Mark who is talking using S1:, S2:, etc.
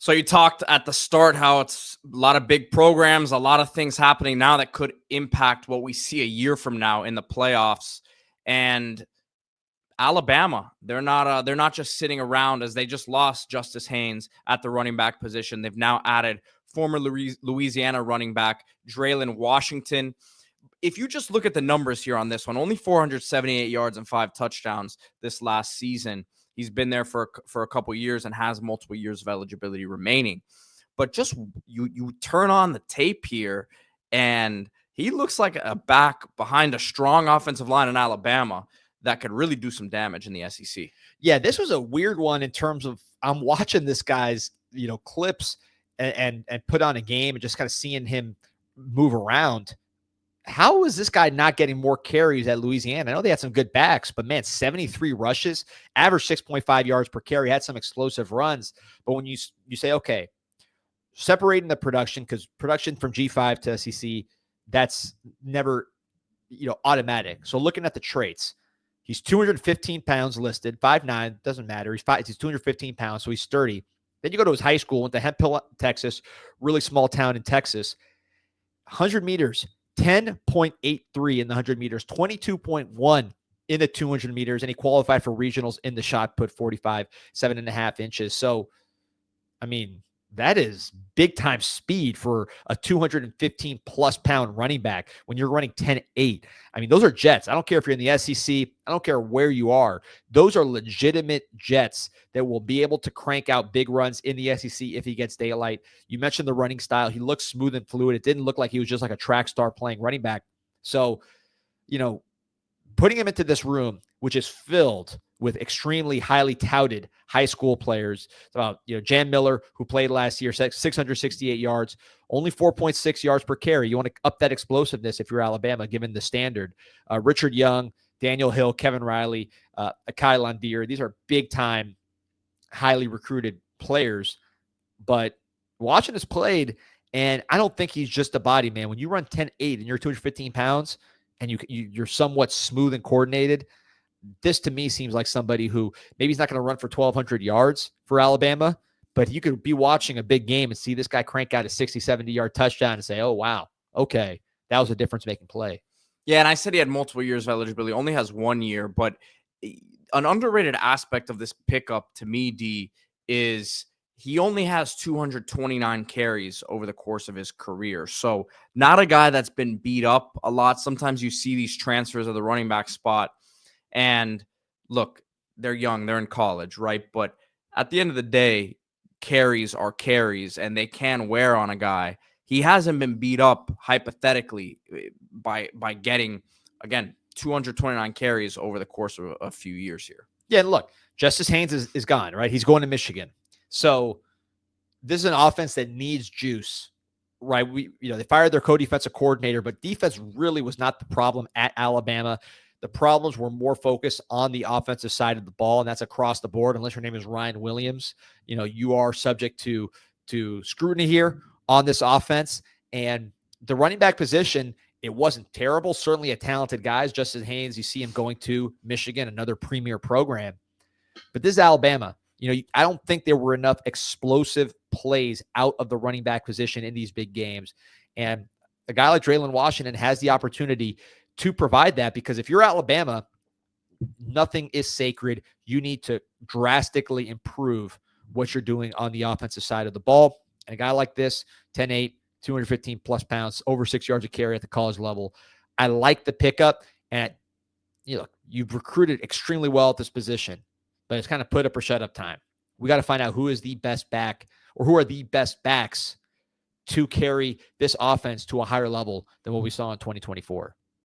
S1: So you talked at the start how it's a lot of big programs, a lot of things happening now that could impact what we see a year from now in the playoffs. And Alabama, they're not just sitting around, as they just lost Justice Haynes at the running back position. They've now added former Louisiana running back Dre'Lyn Washington. If you just look at the numbers here on this one, only 478 yards and 5 touchdowns this last season. He's been there for a couple years and has multiple years of eligibility remaining. But just you turn on the tape here, and he looks like a back behind a strong offensive line in Alabama that could really do some damage in the SEC.
S2: Yeah, this was a weird one in terms of I'm watching this guy's, clips and put on a game and just kind of seeing him move around. How is this guy not getting more carries at Louisiana? I know they had some good backs, but man, 73 rushes, average 6.5 yards per carry, had some explosive runs. But when you say, okay, separating the production, because production from G5 to SEC, that's never, automatic. So looking at the traits, he's 215 pounds listed, 5'9", doesn't matter. He's 215 pounds, so he's sturdy. Then you go to his high school, went to Hemphill, Texas, really small town in Texas. 100 meters, 10.83 in the 100 meters, 22.1 in the 200 meters, and he qualified for regionals in the shot put 45, 7.5 inches. So, I mean, that is big time speed for a 215 plus pound running back when you're running 10.8. I mean, those are jets. I don't care if you're in the SEC. I don't care where you are. Those are legitimate jets that will be able to crank out big runs in the SEC if he gets daylight. You mentioned the running style. He looks smooth and fluid. It didn't look like he was just like a track star playing running back. So, putting him into this room, which is filled with extremely highly touted high school players. Jan Miller, who played last year, 668 yards, only 4.6 yards per carry. You want to up that explosiveness if you're Alabama, given the standard. Richard Young, Daniel Hill, Kevin Riley, Akai Landier. These are big-time, highly recruited players. But Washington has played, and I don't think he's just a body, man. When you run 10.8 and you're 215 pounds and you're somewhat smooth and coordinated, this to me seems like somebody who maybe he's not going to run for 1,200 yards for Alabama, but you could be watching a big game and see this guy crank out a 60, 70-yard touchdown and say, oh, wow, okay, that was a difference-making play.
S1: Yeah, and I said he had multiple years of eligibility, only has 1 year, but an underrated aspect of this pickup to me, D, is he only has 229 carries over the course of his career. So not a guy that's been beat up a lot. Sometimes you see these transfers of the running back spot, and look, they're young, they're in college, right? But at the end of the day, carries are carries, and they can wear on a guy. He hasn't been beat up hypothetically by getting, again, 229 carries over the course of a few years here.
S2: Yeah, look, Justice Haynes is gone, right? He's going to Michigan. So this is an offense that needs juice, right? They fired their co-defensive coordinator, but defense really was not the problem at Alabama. The problems were more focused on the offensive side of the ball, and that's across the board. Unless your name is Ryan Williams, you are subject to scrutiny here on this offense. And the running back position, it wasn't terrible. Certainly a talented guy. Justice Haynes, you see him going to Michigan, another premier program. But this is Alabama. I don't think there were enough explosive plays out of the running back position in these big games. And a guy like Dre'Lyn Washington has the opportunity to provide that, because if you're Alabama, nothing is sacred. You need to drastically improve what you're doing on the offensive side of the ball. And a guy like this, 10'8", 215 plus pounds, over 6 yards a carry at the college level. I like the pickup, and you've recruited extremely well at this position, but it's kind of put up or shut up time. We got to find out who is the best back, or who are the best backs to carry this offense to a higher level than what we saw in 2024.